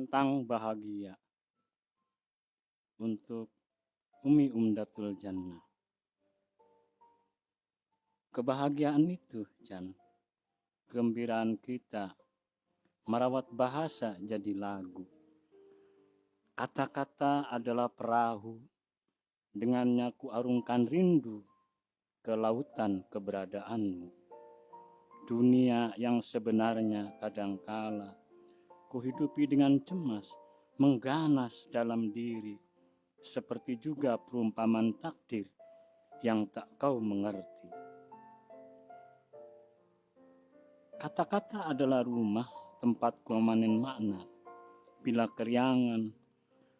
tentang bahagia untuk Umi Umdatul Jannah. Kebahagiaan itu, Jan, gembiraan kita merawat bahasa jadi lagu. Kata-kata adalah perahu, dengannya ku arungkan rindu ke lautan keberadaanmu. Dunia yang sebenarnya kadangkala kuhidupi dengan cemas, mengganas dalam diri, seperti juga perumpamaan takdir yang tak kau mengerti. Kata-kata adalah rumah tempat ku memanen makna, bila keriangan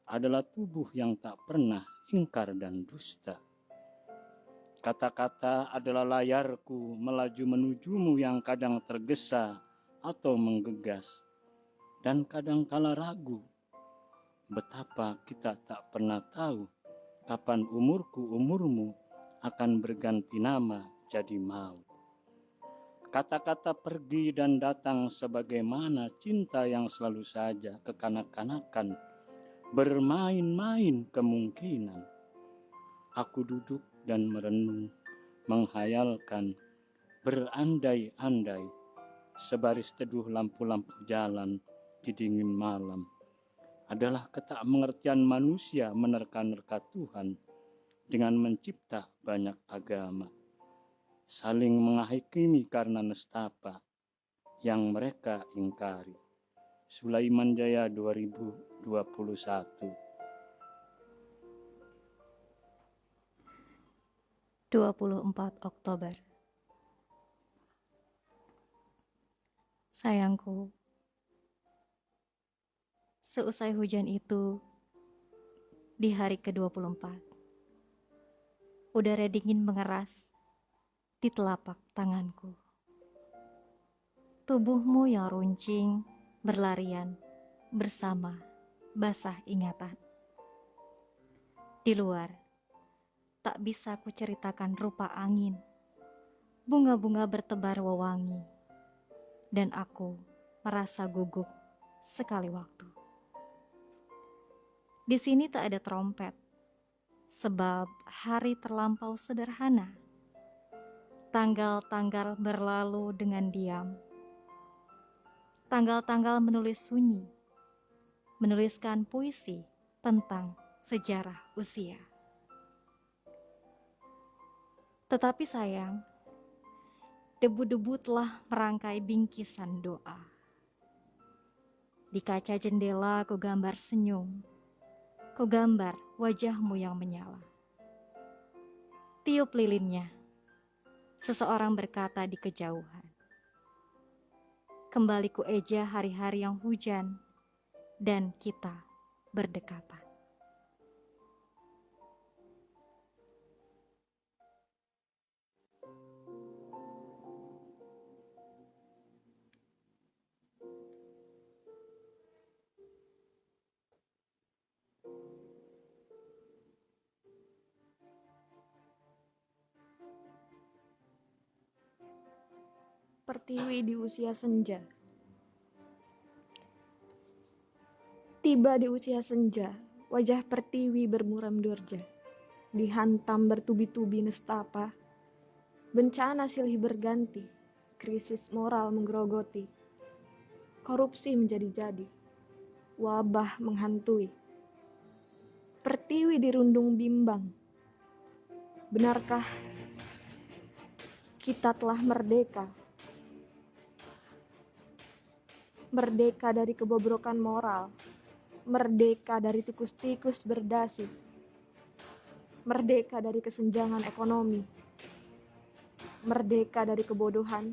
adalah tubuh yang tak pernah ingkar dan dusta. Kata-kata adalah layarku melaju menujumu yang kadang tergesa atau menggegas, dan kadang kala ragu. Betapa kita tak pernah tahu kapan umurku umurmu akan berganti nama jadi maut. Kata-kata pergi dan datang sebagaimana cinta yang selalu saja kekanak-kanakan, bermain-main kemungkinan. Aku duduk dan merenung, menghayalkan, berandai-andai, sebaris teduh lampu-lampu jalan di dingin malam. Adalah ketakmengertian manusia menerka-nerka Tuhan dengan mencipta banyak agama, saling menghakimi karena nestapa yang mereka ingkari. Sulaiman Jaya 2021. 24 Oktober. Sayangku, seusai hujan itu, di hari ke-24, udara dingin mengeras di telapak tanganku. Tubuhmu yang runcing berlarian bersama basah ingatan. Di luar, tak bisa kuceritakan rupa angin, bunga-bunga bertebar wewangi, dan aku merasa gugup sekali waktu. Di sini tak ada trompet, sebab hari terlampau sederhana. Tanggal-tanggal berlalu dengan diam. Tanggal-tanggal menulis sunyi, menuliskan puisi tentang sejarah usia. Tetapi sayang, debu-debu telah merangkai bingkisan doa. Di kaca jendela ku gambar senyum, ku gambar wajahmu yang menyala. Tiup lilinnya, seseorang berkata di kejauhan. Kembali ku eja hari-hari yang hujan, dan kita berdekatan. Pertiwi di usia senja. Tiba di usia senja, wajah Pertiwi bermuram durja, dihantam bertubi-tubi nestapa. Bencana silih berganti, krisis moral menggerogoti, korupsi menjadi-jadi, wabah menghantui. Pertiwi dirundung bimbang. Benarkah kita telah merdeka? Merdeka dari kebobrokan moral, merdeka dari tikus-tikus berdasi, merdeka dari kesenjangan ekonomi, merdeka dari kebodohan,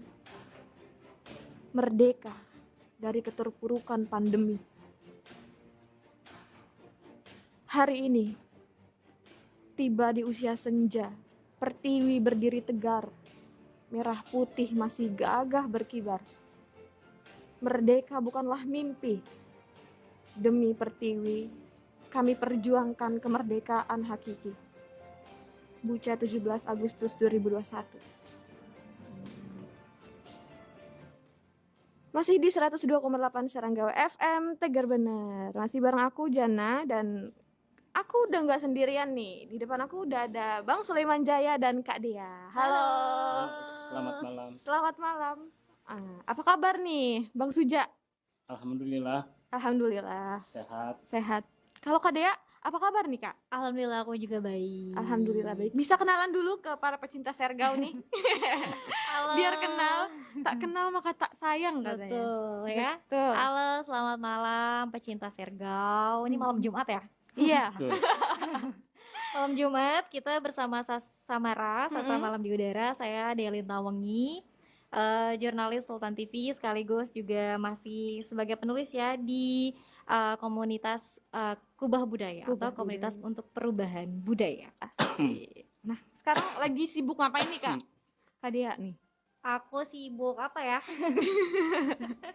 merdeka dari keterpurukan pandemi. Hari ini, tiba di usia senja, Pertiwi berdiri tegar, merah putih masih gagah berkibar. Merdeka bukanlah mimpi. Demi Pertiwi, kami perjuangkan kemerdekaan hakiki. Buca 17 Agustus 2021. Masih di 102,8 Seranggawa FM, Tegar Bener. Masih bareng aku, Jana, dan aku udah nggak sendirian nih. Di depan aku udah ada Bang Sulaiman Jaya dan Kak Dea. Halo. Selamat malam. Selamat malam. Apa kabar nih, Bang Suja? Alhamdulillah Alhamdulillah, sehat. sehat. Kalau Kak Dea, apa kabar nih, Kak? Alhamdulillah aku juga baik. Alhamdulillah baik. Bisa kenalan dulu ke para pecinta Sergau nih. Halo. Biar kenal, tak kenal maka tak sayang katanya. Betul ya. Betul. Halo, selamat malam pecinta Sergau. Ini malam Jumat ya? Iya. Betul. Malam Jumat kita bersama Samara, Sastra Malam di Udara. Saya Delinta Wengi, jurnalis Sultan TV, sekaligus juga masih sebagai penulis ya di komunitas Kubah Budaya Kubah atau komunitas Budaya. untuk perubahan budaya. Asik. Nah, sekarang lagi sibuk ngapain nih, Kak? Kak Dea nih. Aku sibuk apa ya?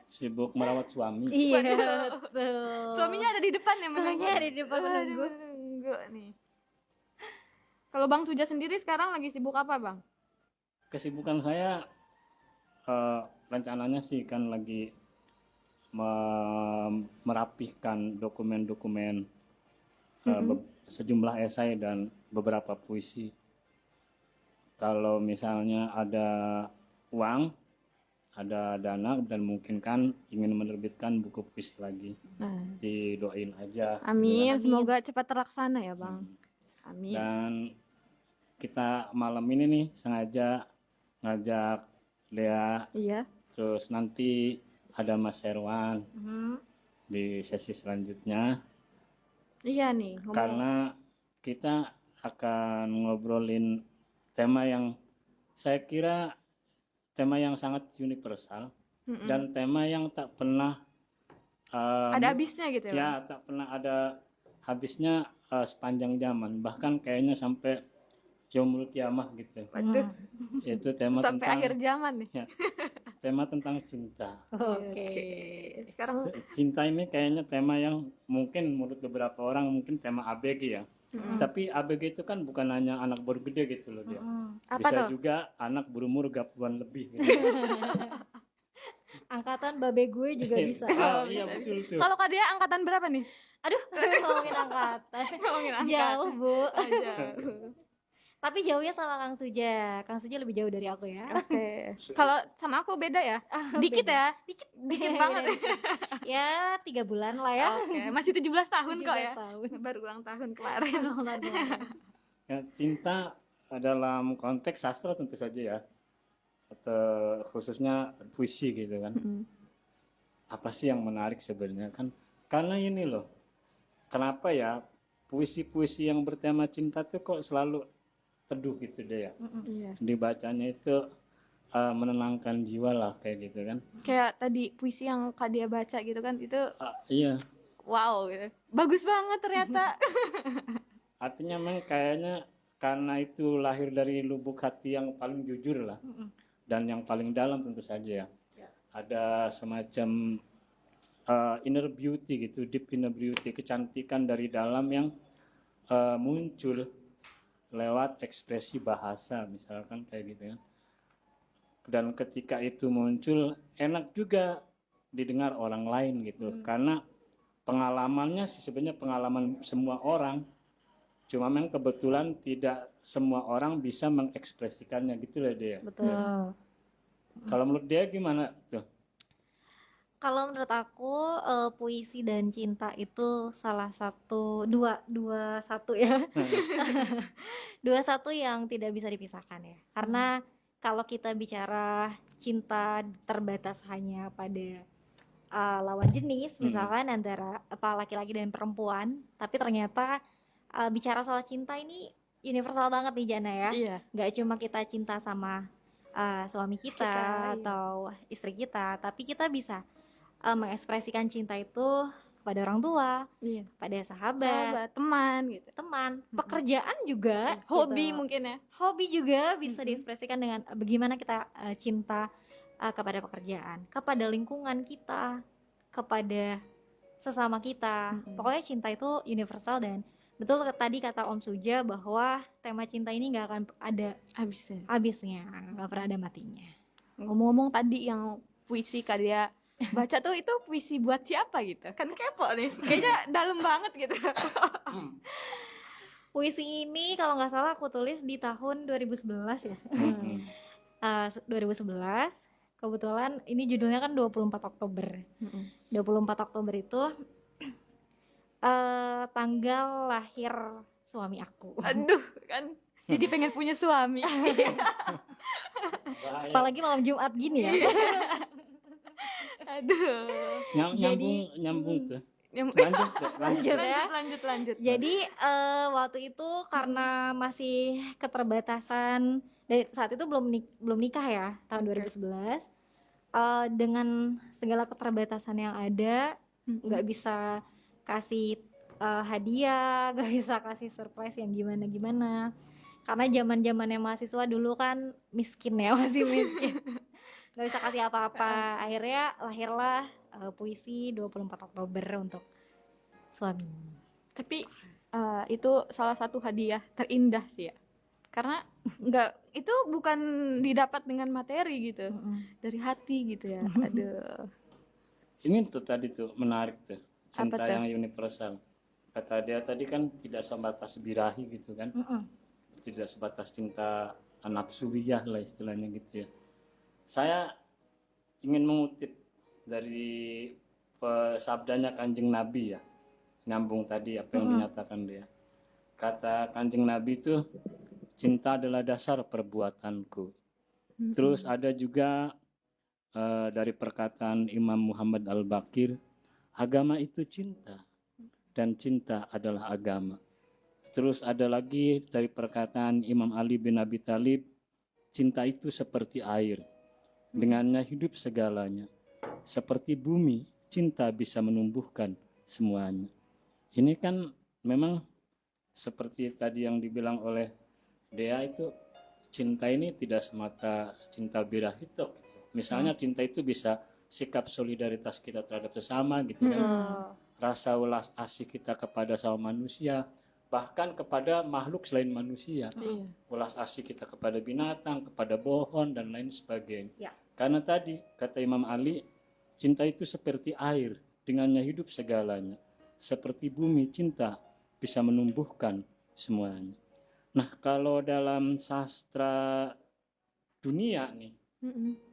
Sibuk merawat suami. Iya, Waduh. betul. Suaminya ada di depan ya, Suaminya ada di depan menunggu. Menunggu nih. Kalau Bang Suja sendiri sekarang lagi sibuk apa, Bang? Kesibukan saya rencananya sih kan lagi merapihkan dokumen-dokumen sejumlah esai dan beberapa puisi. Kalau misalnya ada uang, ada dana dan mungkin kan ingin menerbitkan buku puisi lagi, Nah, didoain aja. amin, Amin. semoga cepat terlaksana ya, gitu. Bang. Amin. Dan kita malam ini nih sengaja ngajak Lea, Iya. terus nanti ada Mas Herwan Mhm. di sesi selanjutnya, Iya nih, ngomong. karena kita akan ngobrolin tema yang saya kira tema yang sangat universal Mm-mm. dan tema yang tak pernah ada habisnya gitu ya, Bang? ya tak pernah ada habisnya sepanjang zaman, bahkan kayaknya sampai yaumul kiamah gitu. Waduh, Itu tema sampai tentang akhir zaman nih. tema tentang cinta. Oke. Sekarang Cinta ini kayaknya tema yang mungkin menurut beberapa orang mungkin tema ABG ya. Tapi ABG itu kan bukan hanya anak baru gede gitu loh dia. apa Bisa tuh? juga anak berumur 30-an lebih gitu. Angkatan babe gue juga bisa. Iya betul tuh. Kalau Kak Dea angkatan berapa nih? Aduh, ngomongin angkatan. Ngomongin angkatan. Jauh, Bu. Aja. Tapi jauhnya sama Kang Suja. Kang Suja lebih jauh dari aku ya. Oke. Kalau sama aku beda ya? Dikit Beda. ya? Dikit banget. Ya, 3 bulan lah ya. Oke, masih 17 tahun kok ya. 17 tahun. Baru ulang tahun kemarin. Ya, cinta dalam konteks sastra tentu saja ya. Atau khususnya puisi gitu kan. Apa sih yang menarik sebenarnya kan? Karena ini loh. Kenapa ya puisi-puisi yang bertema cinta tuh kok selalu teduh gitu deh ya. Iya. Dibacanya itu menenangkan jiwa lah kayak gitu kan. Kayak tadi puisi yang Kak Dea baca gitu kan, itu Iya. wow gitu. Bagus banget ternyata. Artinya memang kayaknya karena itu lahir dari lubuk hati yang paling jujur lah. Dan yang paling dalam tentu saja ya. Ada semacam inner beauty gitu, deep inner beauty, kecantikan dari dalam yang muncul lewat ekspresi bahasa misalkan kayak gitu kan. Dan ketika itu muncul enak juga didengar orang lain gitu, karena pengalamannya sih sebenarnya pengalaman semua orang, cuma memang kebetulan tidak semua orang bisa mengekspresikannya gitu lah dia. Betul. Kalau menurut dia gimana tuh? Kalau menurut aku puisi dan cinta itu salah satu dua satu ya. Dua satu yang tidak bisa dipisahkan ya. Karena kalau kita bicara cinta terbatas hanya pada lawan jenis, misalkan antara laki-laki dan perempuan, tapi ternyata bicara soal cinta ini universal banget nih Jana ya. Iya. Nggak cuma kita cinta sama suami kita Iya. atau istri kita, tapi kita bisa mengekspresikan cinta itu kepada orang tua, Iya. pada sahabat, Sahabat, teman gitu. teman, pekerjaan juga, Hobi gitu. mungkin ya. Hobi juga bisa diekspresikan dengan bagaimana kita cinta kepada pekerjaan, kepada lingkungan kita, kepada sesama kita. Pokoknya cinta itu universal dan betul tadi kata Om Suja bahwa tema cinta ini nggak akan ada Habisnya. habisnya, nggak pernah ada matinya. Ngomong-ngomong tadi yang puisi Kak Dea baca tuh itu puisi buat siapa gitu? Kan kepo nih. Kayaknya dalam banget gitu. Puisi ini kalau nggak salah aku tulis di tahun 2011 ya. Mm-mm. 2011. Kebetulan ini judulnya kan 24 Oktober. 24 Oktober itu tanggal lahir suami aku. Aduh, kan jadi pengen punya suami. Bahaya. Apalagi malam Jumat gini ya. Aduh. Nyambung tuh. Yang- Lanjut deh, Lanjut deh. ya. lanjut. Jadi waktu itu karena masih keterbatasan, dari saat itu belum nikah ya, tahun 2011. Dengan segala keterbatasan yang ada, nggak bisa kasih hadiah, nggak bisa kasih surprise yang gimana karena zamannya mahasiswa dulu kan miskin ya, masih miskin, nggak bisa kasih apa-apa. Akhirnya lahirlah puisi 24 Oktober untuk suami. Tapi itu salah satu hadiah terindah sih ya. Karena itu bukan didapat dengan materi gitu, dari hati gitu ya. Aduh. Ini tuh tadi tuh menarik tuh, cinta Apa tuh? yang universal. Kata dia tadi kan tidak sebatas birahi gitu kan, tidak sebatas cinta nafsuyah lah istilahnya gitu ya. Saya ingin mengutip dari sabdanya Kanjeng Nabi ya, nyambung tadi apa yang dinyatakan dia. Kata Kanjeng Nabi itu, cinta adalah dasar perbuatanku. Terus ada juga dari perkataan Imam Muhammad Al-Baqir, agama itu cinta dan cinta adalah agama. Terus ada lagi dari perkataan Imam Ali bin Abi Thalib, cinta itu seperti air, dengannya hidup segalanya. Seperti bumi, cinta bisa menumbuhkan semuanya. Ini kan memang seperti tadi yang dibilang oleh Dea itu, cinta ini tidak semata cinta birahitok. Misalnya cinta itu bisa sikap solidaritas kita terhadap sesama gitu kan. Rasa ulas asih kita kepada sama manusia, bahkan kepada makhluk selain manusia. Ulas asih kita kepada binatang, kepada pohon dan lain sebagainya. Ya. Karena tadi kata Imam Ali, cinta itu seperti air, dengannya hidup segalanya. Seperti bumi, cinta bisa menumbuhkan semuanya. Nah, kalau dalam sastra dunia nih,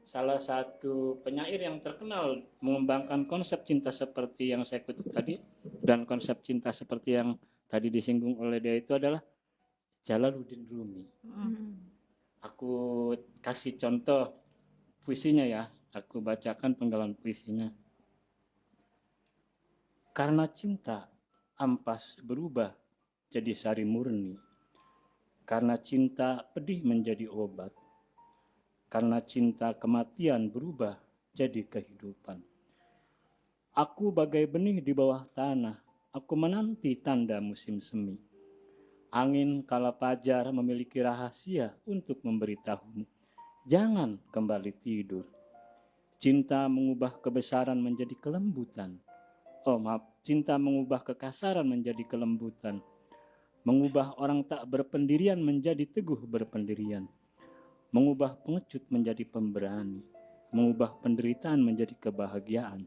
salah satu penyair yang terkenal mengembangkan konsep cinta seperti yang saya kutip tadi dan konsep cinta seperti yang tadi disinggung oleh dia itu adalah Jalaluddin Rumi. Aku kasih contoh puisinya ya, aku bacakan penggalan puisinya. Karena cinta ampas berubah jadi sari murni. Karena cinta pedih menjadi obat. Karena cinta kematian berubah jadi kehidupan. Aku bagai benih di bawah tanah, aku menanti tanda musim semi. Angin kala fajar memiliki rahasia untuk memberitahumu. Jangan kembali tidur. Cinta mengubah kebesaran menjadi kelembutan. Cinta mengubah kekasaran menjadi kelembutan. Mengubah orang tak berpendirian menjadi teguh berpendirian. Mengubah pengecut menjadi pemberani, mengubah penderitaan menjadi kebahagiaan,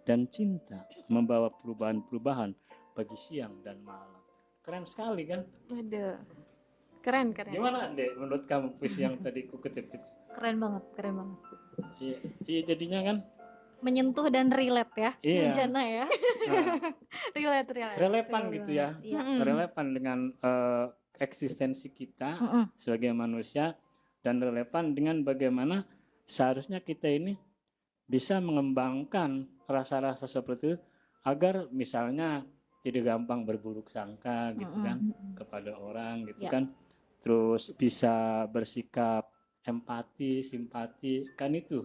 dan cinta membawa perubahan-perubahan bagi siang dan malam. Keren sekali kan? Waduh. Keren. Gimana Dek menurut kamu puisi yang tadi ku kutip itu? Keren banget. Iya jadinya kan Menyentuh dan relate ya, Iya. Jana ya. Relate. relevan gitu ya, Iya. relevan dengan eksistensi kita sebagai manusia, dan relevan dengan bagaimana seharusnya kita ini bisa mengembangkan rasa-rasa seperti itu agar misalnya tidak gampang berburuk sangka gitu kan kepada orang gitu kan, terus bisa bersikap empati, simpati kan itu.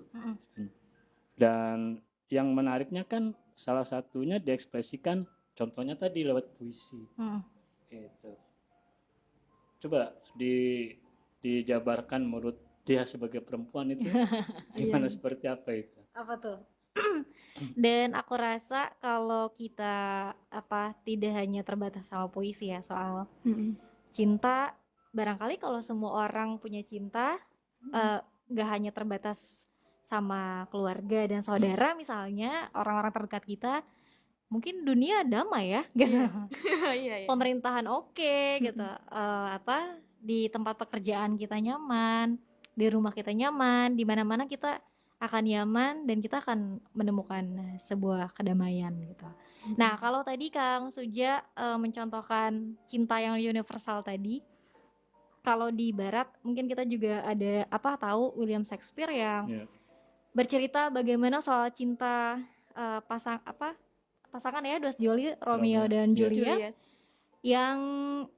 Dan yang menariknya kan salah satunya diekspresikan contohnya tadi lewat puisi. Gitu. Coba dijabarkan menurut dia sebagai perempuan itu gimana, seperti apa itu? Apa tuh? Dan aku rasa kalau kita tidak hanya terbatas sama puisi ya soal cinta, barangkali kalau semua orang punya cinta, gak hanya terbatas sama keluarga dan saudara misalnya, orang-orang terdekat kita, mungkin dunia damai ya gitu. Iya, iya. Pemerintahan oke gitu. Di tempat pekerjaan kita nyaman, di rumah kita nyaman, di mana-mana kita akan nyaman dan kita akan menemukan sebuah kedamaian gitu. Nah, kalau tadi Kang Suja mencontohkan cinta yang universal tadi, kalau di barat mungkin kita juga ada tahu William Shakespeare yang Ya. bercerita bagaimana soal cinta pasangan ya, Dos Jolie, Romeo Romeo, dan iya. Juliet, Juliet. yang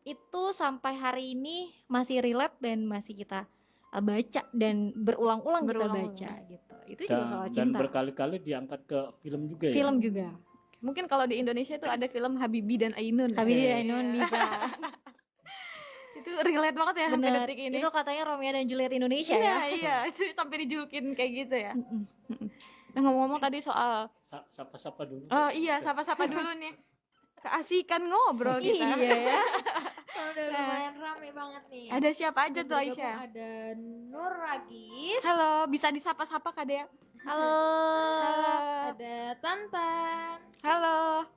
itu sampai hari ini masih relate dan masih kita baca dan berulang-ulang kita Berulang-ulang. baca gitu. Itu juga soal Dan cinta. berkali-kali diangkat ke film juga ya. Film juga. Mungkin kalau di Indonesia itu ada film Habibie dan Ainun. Habibie dan Iya. Ainun bisa. Itu relate banget ya sampai Bener. detik ini. Itu katanya Romeo dan Juliet Indonesia Iya, ya. iya, itu sampai dijulukin kayak gitu ya. Mm-mm. Nah, ngomong-ngomong tadi soal Sapa-sapa dulu. oh iya, sapa-sapa dulu nih. Keasikan ngobrol kita. Iya ya. Udah Nah. lumayan rame banget nih. Ada siapa aja tuh Bergabung Aisyah? Ada Nur Ragis. Halo, bisa disapa-sapa Kak Dea? Halo. Halo. Ada Tantan. Halo.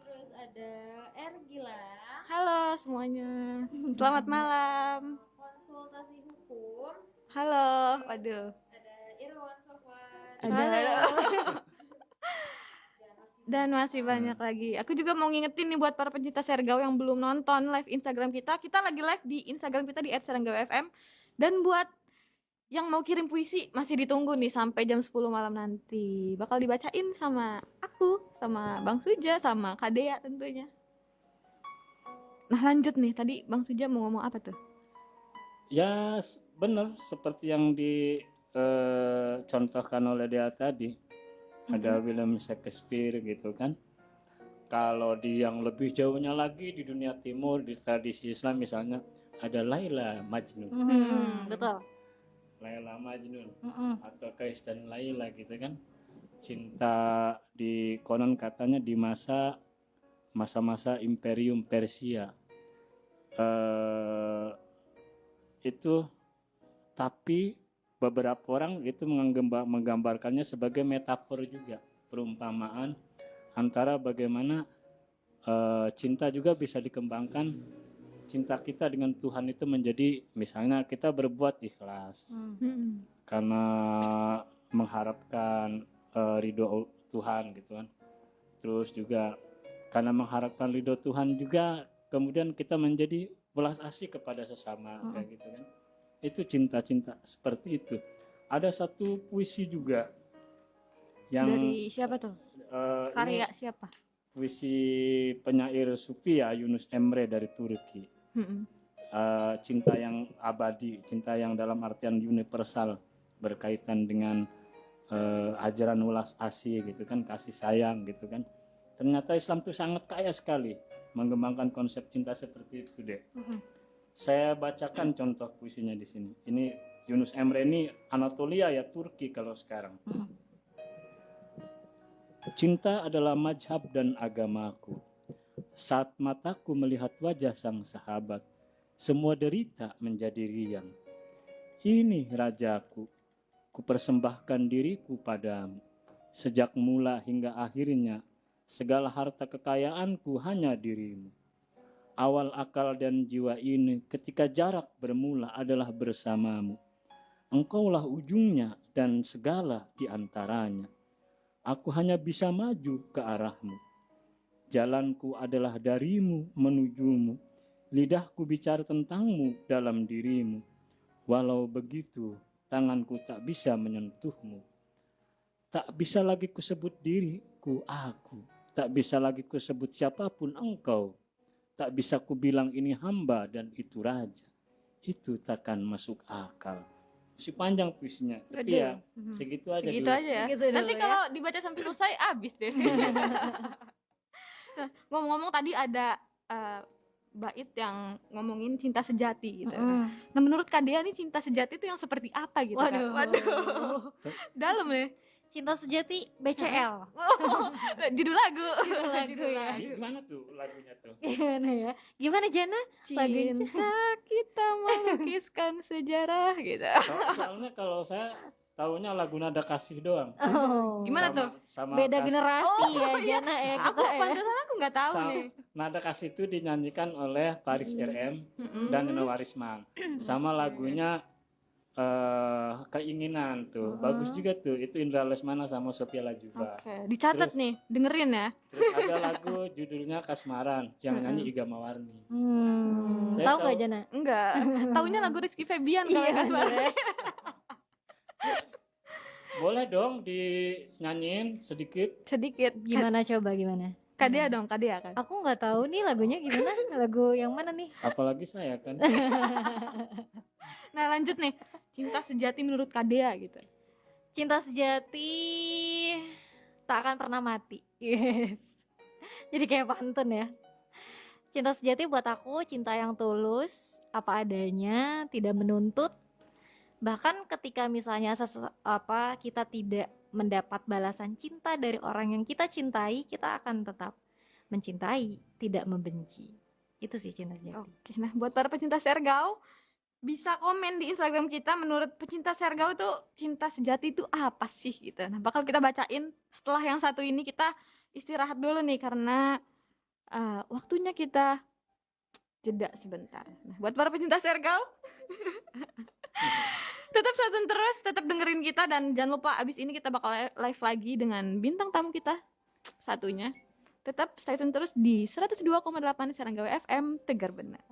Terus ada Ergila. Halo semuanya. Selamat malam. Konsultasi hukum. Halo. Waduh. Ada Irwan Sofwan. Halo. Dan masih banyak lagi. Aku juga mau ngingetin nih buat para pencinta Sergau yang belum nonton live Instagram kita. Kita lagi live di Instagram kita di @seranggawafm. Dan buat yang mau kirim puisi masih ditunggu nih sampai jam 10 malam nanti. Bakal dibacain sama aku, sama Bang Suja, sama Kak Dea tentunya. Nah lanjut nih, tadi Bang Suja mau ngomong apa tuh? Ya benar seperti yang dicontohkan oleh dia tadi. Ada William Shakespeare gitu kan. Kalau di yang lebih jauhnya lagi di dunia timur, di tradisi Islam misalnya ada Laila Majnun. Betul. Laila Majnun atau Kais dan Laila gitu kan. Cinta di konon katanya di masa-masa Imperium Persia. Itu tapi beberapa orang itu menggambarkannya sebagai metafor juga, perumpamaan antara bagaimana cinta juga bisa dikembangkan. Cinta kita dengan Tuhan itu menjadi misalnya kita berbuat ikhlas karena mengharapkan ridho Tuhan gitu kan. Terus juga karena mengharapkan ridho Tuhan juga kemudian kita menjadi belas asih kepada sesama kayak gitu kan. Itu cinta-cinta seperti itu. Ada satu puisi juga yang Dari siapa tuh? Karya siapa? puisi penyair sufi ya, Yunus Emre dari Turki. Cinta yang abadi, cinta yang dalam artian universal, berkaitan dengan ajaran welas asih gitu kan, kasih sayang gitu kan. Ternyata Islam itu sangat kaya sekali mengembangkan konsep cinta seperti itu deh. Saya bacakan contoh puisinya di sini. Ini Yunus Emre ini Anatolia ya, Turki kalau sekarang. Cinta adalah mazhab dan agamaku. Saat mataku melihat wajah sang sahabat, semua derita menjadi riang. Ini rajaku, kupersembahkan diriku padamu. Sejak mula hingga akhirnya, segala harta kekayaanku hanya dirimu. Awal akal dan jiwa ini ketika jarak bermula adalah bersamamu. Engkaulah ujungnya dan segala di antaranya. Aku hanya bisa maju ke arahmu. Jalanku adalah darimu menujumu. Lidahku bicara tentangmu dalam dirimu. Walau begitu, tanganku tak bisa menyentuhmu. Tak bisa lagi kusebut diriku aku. Tak bisa lagi kusebut siapapun engkau. Tak bisa ku bilang ini hamba dan itu raja. Itu takkan masuk akal. Si panjang puisinya, tapi ya segitu aja Segitu dulu. aja ya. Segitu dulu Nanti ya. kalau dibaca sampai selesai habis deh. Nah, ngomong-ngomong tadi ada bait yang ngomongin cinta sejati gitu. Nah, menurut Kak Dea nih cinta sejati itu yang seperti apa gitu? Kak? Waduh. Dalam ya. Cinta sejati BCL. Judul lagu. Judul lagu ya. Gimana tuh lagunya tuh? Gimana ya? Gimana Jana? Lagunya. Cinta kita melukiskan sejarah gitu. Soalnya kalau saya taunya lagu Nada Kasih doang. Oh. Gimana Sama- tuh? Sama Beda Kas- generasi ya, iya. Jana ya Aku kita ya. pantesan aku nggak tahu Sa- nih. Nada Kasih itu dinyanyikan oleh Paris RM dan Nino Warisman. Sama lagunya Keinginan tuh. Bagus juga tuh. Itu Indra Lesmana sama Sophia Latjuba. Oke, dicatat Terus- nih, dengerin ya. Terus ada lagu judulnya Kasmaran yang nyanyi Iga Mawarni. Saya Tahu tahu- nggak Jana? Enggak, taunya lagu Rizky Febian kalau Iya, nggak salah. sebenarnya. Boleh dong dinyanyiin sedikit. Sedikit. Gimana coba gimana? Kadea dong, Kadea kan. Aku nggak tahu nih lagunya gimana. Lagu yang mana nih? Apalagi saya kan. Nah, lanjut nih. Cinta sejati menurut Kadea gitu. Cinta sejati tak akan pernah mati. Yes. Jadi kayak pantun ya. Cinta sejati buat aku cinta yang tulus, apa adanya, tidak menuntut. Bahkan ketika misalnya kita tidak mendapat balasan cinta dari orang yang kita cintai, kita akan tetap mencintai, tidak membenci. Itu sih cinta sejati. Oke, nah buat para pecinta Sergau bisa komen di Instagram kita, menurut pecinta Sergau tuh cinta sejati itu apa sih gitu. Nah, bakal kita bacain setelah yang satu ini. Kita istirahat dulu nih karena waktunya kita jeda sebentar. Nah, buat para pecinta Sergau tetap stay tune terus, tetap dengerin kita, dan jangan lupa abis ini kita bakal live lagi dengan bintang tamu kita satunya. Tetap stay tune terus di 102,8 Serangga FM Tegar Benar.